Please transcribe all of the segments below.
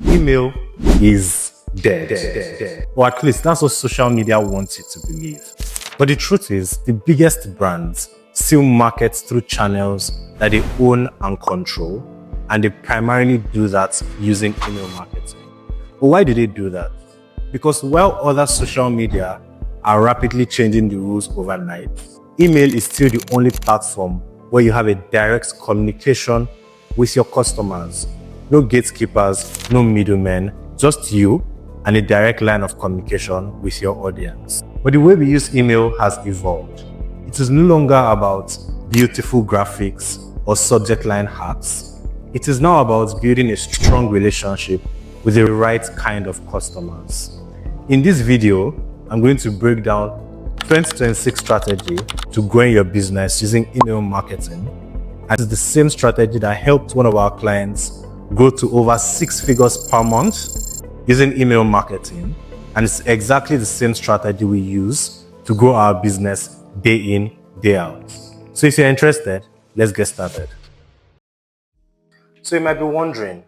email is dead. Or at least that's what social media wants you to believe. But the truth is, the biggest brands still market through channels that they own and control, and they primarily do that using email marketing. But why do they do that? Because while other social media are rapidly changing the rules overnight, email is still the only platform where you have a direct communication with your customers. No gatekeepers, no middlemen, just you and a direct line of communication with your audience. But the way we use email has evolved. It is no longer about beautiful graphics or subject line hacks. It is now about building a strong relationship with the right kind of customers. In this video, I'm going to break down 2026 strategy to growing your business using email marketing. And it's the same strategy that helped one of our clients grow to over 6 figures per month using email marketing. And it's exactly the same strategy we use to grow our business day in, day out. So if you're interested, let's get started. So you might be wondering,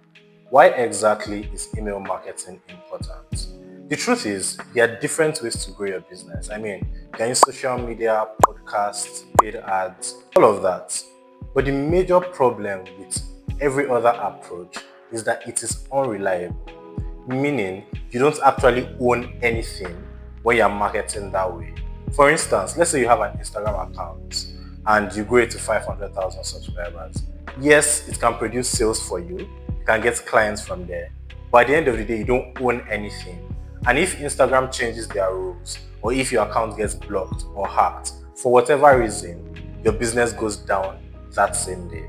why exactly is email marketing important? The truth is, there are different ways to grow your business. I mean, you can use social media, podcasts, paid ads, all of that. But the major problem with every other approach is that it is unreliable. Meaning, you don't actually own anything when you're marketing that way. For instance, let's say you have an Instagram account and you grow it to 500,000 subscribers. Yes, it can produce sales for you. You can get clients from there. But at the end of the day, you don't own anything. And if Instagram changes their rules, or if your account gets blocked or hacked, for whatever reason, your business goes down that same day.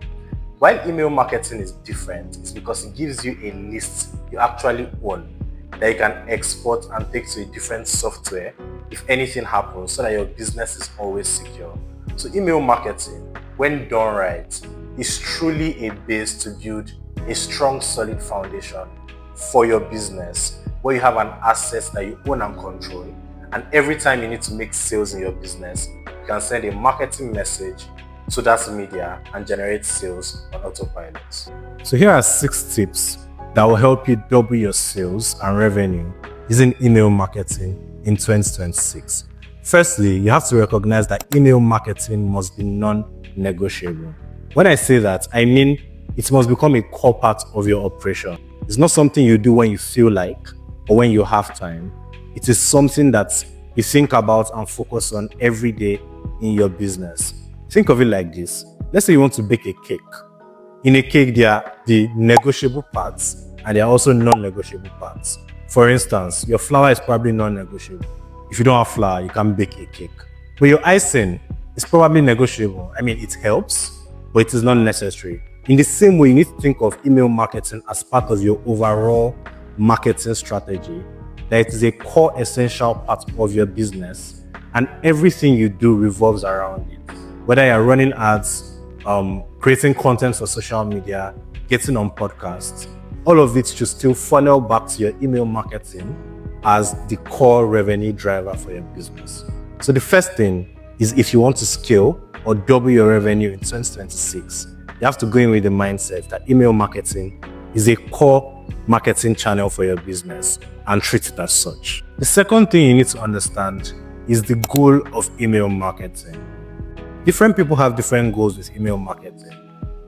While email marketing is different, it's because it gives you a list you actually own that you can export and take to a different software if anything happens, so that your business is always secure. So email marketing, when done right, is truly a base to build a strong, solid foundation for your business, where you have an asset that you own and control, and every time you need to make sales in your business, you can send a marketing message to that media and generate sales on autopilot. So here are 6 tips that will help you double your sales and revenue using email marketing in 2026. Firstly, you have to recognize that email marketing must be non-negotiable. When I say that, I mean it must become a core part of your operation. It's not something you do when you feel like or when you have time. It is something that you think about and focus on every day in your business. Think of it like this. Let's say you want to bake a cake. In a cake, there are the negotiable parts and there are also non-negotiable parts. For instance, your flour is probably non-negotiable. If you don't have flour, you can't bake a cake. But your icing is probably negotiable. I mean, it helps, but it is not necessary. In the same way, you need to think of email marketing as part of your overall marketing strategy, that it is a core essential part of your business, and everything you do revolves around it. Whether you're running ads, creating content for social media, getting on podcasts, all of it should still funnel back to your email marketing as the core revenue driver for your business. So the first thing is, if you want to scale or double your revenue in 2026, you have to go in with the mindset that email marketing is a core marketing channel for your business and treat it as such. The second thing you need to understand is the goal of email marketing. Different people have different goals with email marketing.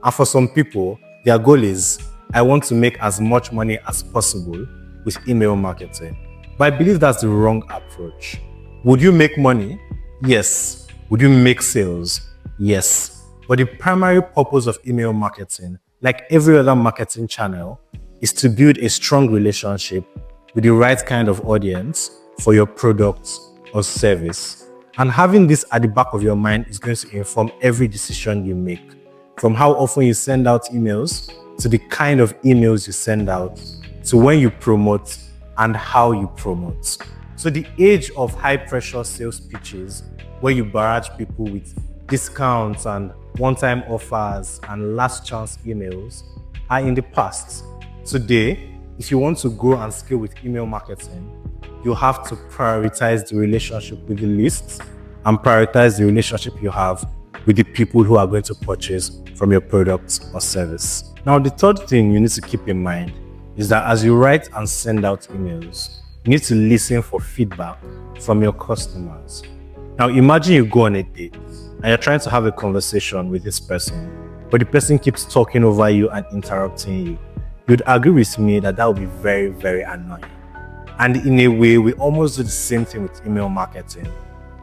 And for some people, their goal is, I want to make as much money as possible with email marketing. But I believe that's the wrong approach. Would you make money? Yes. Would you make sales? Yes. But the primary purpose of email marketing, like every other marketing channel, is to build a strong relationship with the right kind of audience for your product or service. And having this at the back of your mind is going to inform every decision you make, from how often you send out emails, to the kind of emails you send out, to when you promote and how you promote. So the age of high pressure sales pitches, where you barrage people with discounts and one-time offers and last chance emails, are in the past. Today, if you want to grow and scale with email marketing, you have to prioritize the relationship with the lists and prioritize the relationship you have with the people who are going to purchase from your product or service. Now, the third thing you need to keep in mind is that as you write and send out emails, you need to listen for feedback from your customers. Now, imagine you go on a date and you're trying to have a conversation with this person, but the person keeps talking over you and interrupting you. You'd agree with me that that would be very, very annoying. And in a way, we almost do the same thing with email marketing,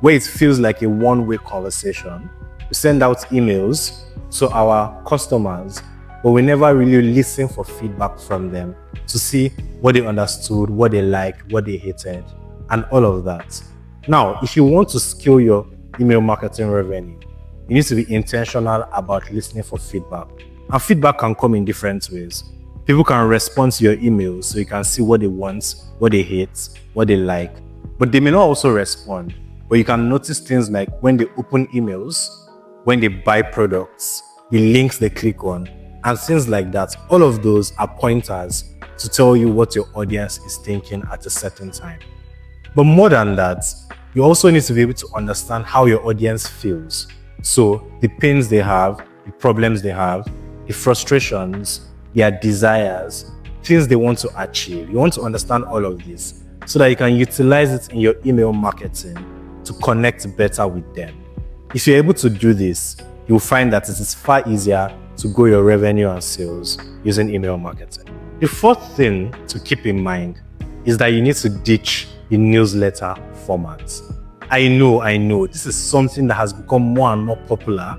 where it feels like a one-way conversation. We send out emails to our customers, but we never really listen for feedback from them to see what they understood, what they liked, what they hated, and all of that. Now, if you want to scale your email marketing revenue, you need to be intentional about listening for feedback. And feedback can come in different ways. People can respond to your emails so you can see what they want, what they hate, what they like. But they may not also respond. But you can notice things like when they open emails, when they buy products, the links they click on, and things like that. All of those are pointers to tell you what your audience is thinking at a certain time. But more than that, you also need to be able to understand how your audience feels. So the pains they have, the problems they have, the frustrations, their desires, things they want to achieve. You want to understand all of this so that you can utilize it in your email marketing to connect better with them. If you're able to do this, you'll find that it is far easier to grow your revenue and sales using email marketing. The fourth thing to keep in mind is that you need to ditch the newsletter format. I know, this is something that has become more and more popular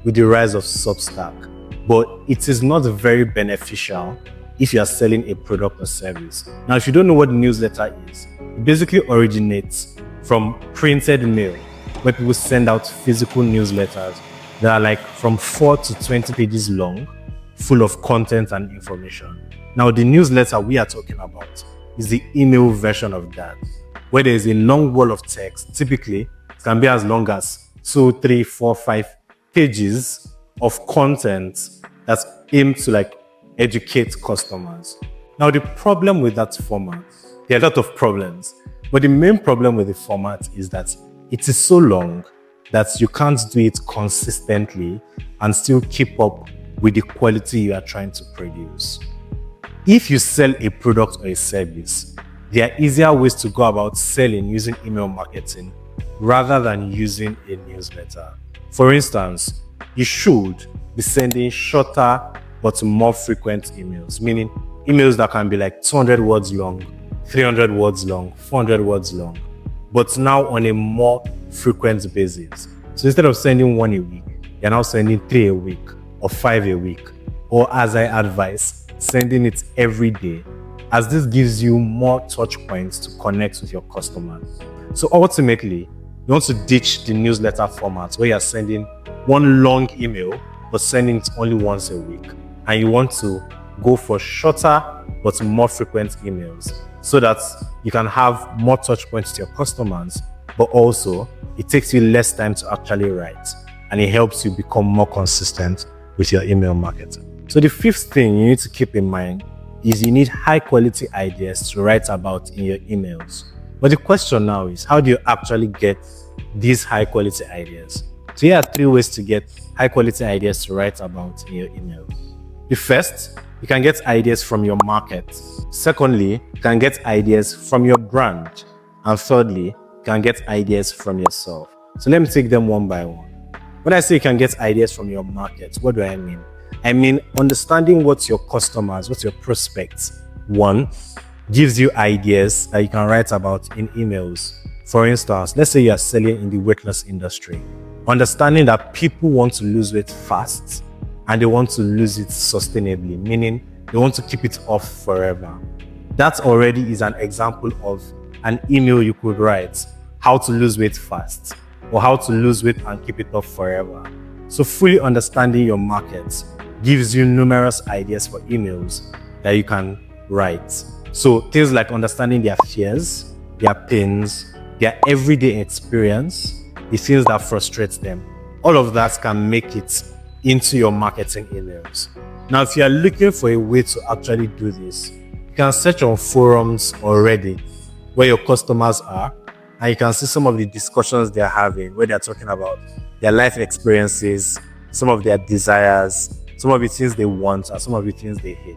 with the rise of Substack, but it is not very beneficial if you are selling a product or service. Now, if you don't know what the newsletter is, it basically originates from printed mail, where people send out physical newsletters that are like from 4 to 20 pages long, full of content and information. Now, the newsletter we are talking about is the email version of that, where there is a long wall of text. Typically, it can be as long as 2, 3, 4, 5 pages of content that's aimed to like educate customers. Now, the problem with that format, there are a lot of problems, but the main problem with the format is that it is so long that you can't do it consistently and still keep up with the quality you are trying to produce. If you sell a product or a service, there are easier ways to go about selling using email marketing rather than using a newsletter. For instance, you should be sending shorter but more frequent emails, meaning emails that can be like 200 words long, 300 words long, 400 words long, but now on a more frequent basis. So instead of sending 1 a week, you're now sending 3 a week or 5 a week, or as I advise, sending it every day, as this gives you more touch points to connect with your customers. So ultimately, you want to ditch the newsletter format where you're sending one long email but sending it only once a week. And you want to go for shorter but more frequent emails so that you can have more touch points to your customers, but also it takes you less time to actually write and it helps you become more consistent with your email marketing. So the fifth thing you need to keep in mind is you need high quality ideas to write about in your emails. But the question now is, how do you actually get these high quality ideas? So here are 3 ways to get high quality ideas to write about in your email. The first, you can get ideas from your market. Secondly, you can get ideas from your brand. And thirdly, you can get ideas from yourself. So let me take them one by one. When I say you can get ideas from your market, what do I mean? I mean, understanding what your customers, what your prospects want, gives you ideas that you can write about in emails. For instance, let's say you are selling in the weight loss industry. Understanding that people want to lose weight fast and they want to lose it sustainably, meaning they want to keep it off forever. That already is an example of an email you could write, how to lose weight fast or how to lose weight and keep it off forever. So fully understanding your market gives you numerous ideas for emails that you can write. So things like understanding their fears, their pains, their everyday experience, the things that frustrate them. All of that can make it into your marketing emails. Now, if you are looking for a way to actually do this, you can search on forums or Reddit where your customers are, and you can see some of the discussions they're having where they're talking about their life experiences, some of their desires, some of the things they want, and some of the things they hate.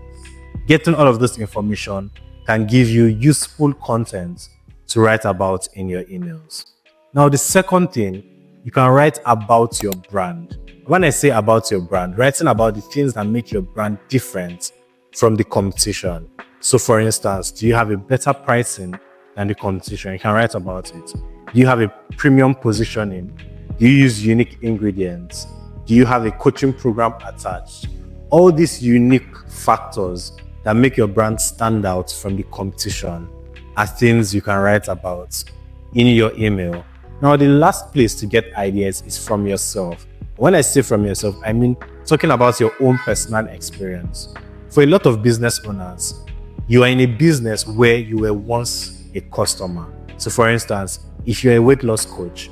Getting all of this information can give you useful content to write about in your emails. Now, the second thing, you can write about your brand. When I say about your brand, writing about the things that make your brand different from the competition. So for instance, do you have a better pricing than the competition? You can write about it. Do you have a premium positioning? Do you use unique ingredients? Do you have a coaching program attached? All these unique factors that make your brand stand out from the competition are things you can write about in your email. Now, the last place to get ideas is from yourself. When I say from yourself, I mean talking about your own personal experience. For a lot of business owners, you are in a business where you were once a customer. So for instance, if you're a weight loss coach,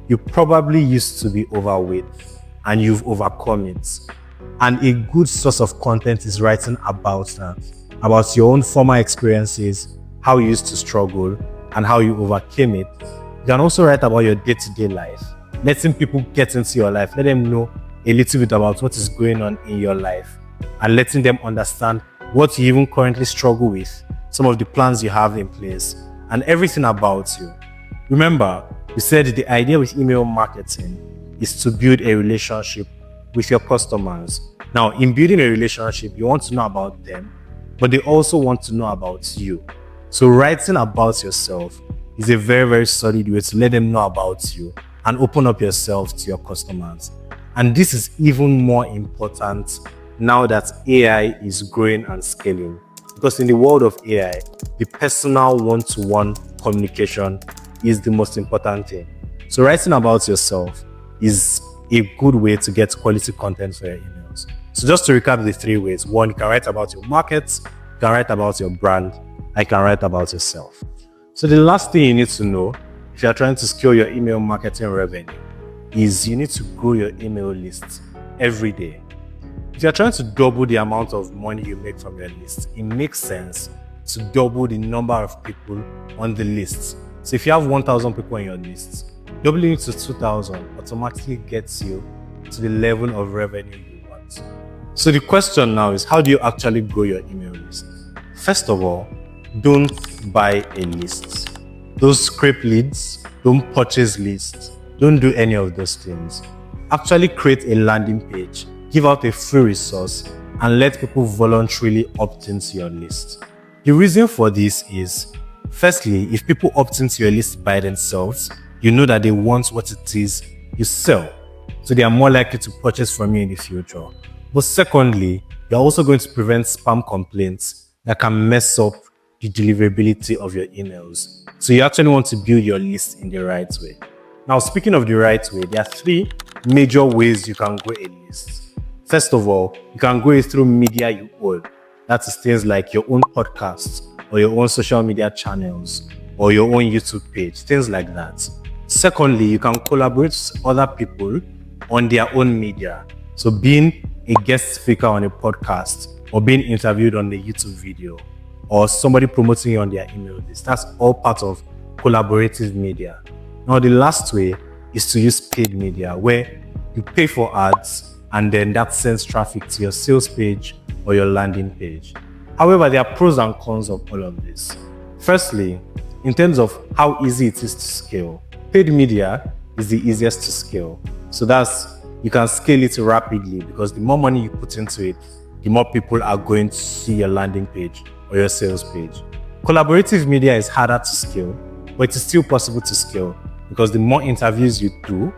you probably used to be overweight and you've overcome it. And a good source of content is writing about that, about your own former experiences, how you used to struggle, and how you overcame it. You can also write about your day-to-day life, letting people get into your life, let them know a little bit about what is going on in your life, and letting them understand what you even currently struggle with, some of the plans you have in place, and everything about you. Remember, we said the idea with email marketing is to build a relationship with your customers. Now, in building a relationship, you want to know about them, but they also want to know about you. So writing about yourself is a very, very solid way to let them know about you and open up yourself to your customers. And this is even more important now that AI is growing and scaling. Because in the world of AI, the personal one-to-one communication is the most important thing. So writing about yourself is a good way to get quality content for your emails. So just to recap the 3 ways. 1, you can write about your market, you can write about your brand, and you can write about yourself. So the last thing you need to know if you're trying to scale your email marketing revenue is you need to grow your email list every day. If you're trying to double the amount of money you make from your list, it makes sense to double the number of people on the list. So if you have 1,000 people on your list, doubling it to 2,000 automatically gets you to the level of revenue you want. So the question now is, how do you actually grow your email list? First of all, don't buy a list. Don't scrape leads, don't purchase lists, don't do any of those things. Actually create a landing page, give out a free resource, and let people voluntarily opt into your list. The reason for this is, firstly, if people opt into your list by themselves, you know that they want what it is you sell. So they are more likely to purchase from you in the future. But secondly, you're also going to prevent spam complaints that can mess up the deliverability of your emails. So you actually want to build your list in the right way. Now, speaking of the right way, there are 3 major ways you can grow a list. First of all, you can grow it through media you own. That is things like your own podcasts or your own social media channels or your own YouTube page, things like that. Secondly, you can collaborate with other people on their own media. So being a guest speaker on a podcast or being interviewed on a YouTube video or somebody promoting you on their email list. That's all part of collaborative media. Now, the last way is to use paid media, where you pay for ads and then that sends traffic to your sales page or your landing page. However, there are pros and cons of all of this. Firstly, in terms of how easy it is to scale, paid media is the easiest to scale. So you can scale it rapidly because the more money you put into it, the more people are going to see your landing page or your sales page. Collaborative media is harder to scale, but it is still possible to scale because the more interviews you do,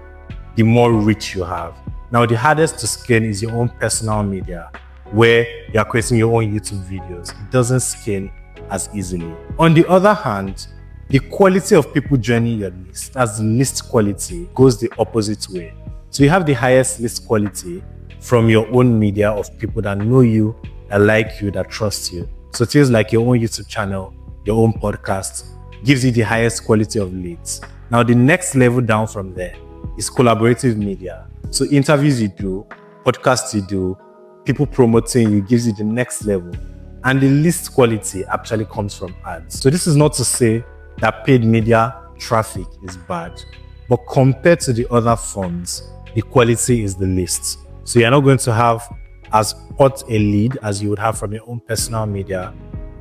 the more reach you have. Now, the hardest to scale is your own personal media, where you are creating your own YouTube videos. It doesn't scale as easily. On the other hand, the quality of people joining your list, as the list quality, goes the opposite way. So you have the highest list quality from your own media of people that know you, that like you, that trust you. So things like your own YouTube channel, your own podcast, gives you the highest quality of leads. Now, the next level down from there is collaborative media. So interviews you do, podcasts you do, people promoting you gives you the next level. And the least quality actually comes from ads. So this is not to say that paid media traffic is bad, but compared to the other forms, the quality is the least. So you're not going to have as hot a lead as you would have from your own personal media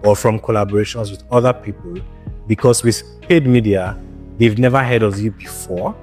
or from collaborations with other people, because with paid media, they've never heard of you before,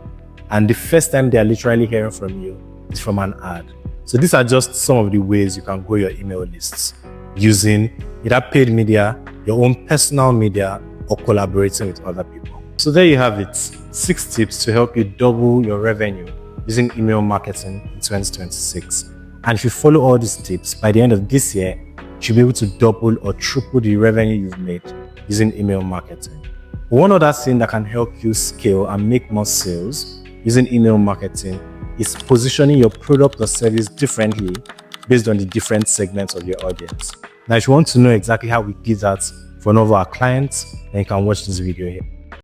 and the first time they're literally hearing from you is from an ad. So these are just some of the ways you can grow your email lists using either paid media, your own personal media, or collaborating with other people. So there you have it, 6 tips to help you double your revenue using email marketing in 2026. And if you follow all these tips, by the end of this year, you should be able to double or triple the revenue you've made using email marketing. One other thing that can help you scale and make more sales using email marketing is positioning your product or service differently based on the different segments of your audience. Now, if you want to know exactly how we did that for one of our clients, then you can watch this video here.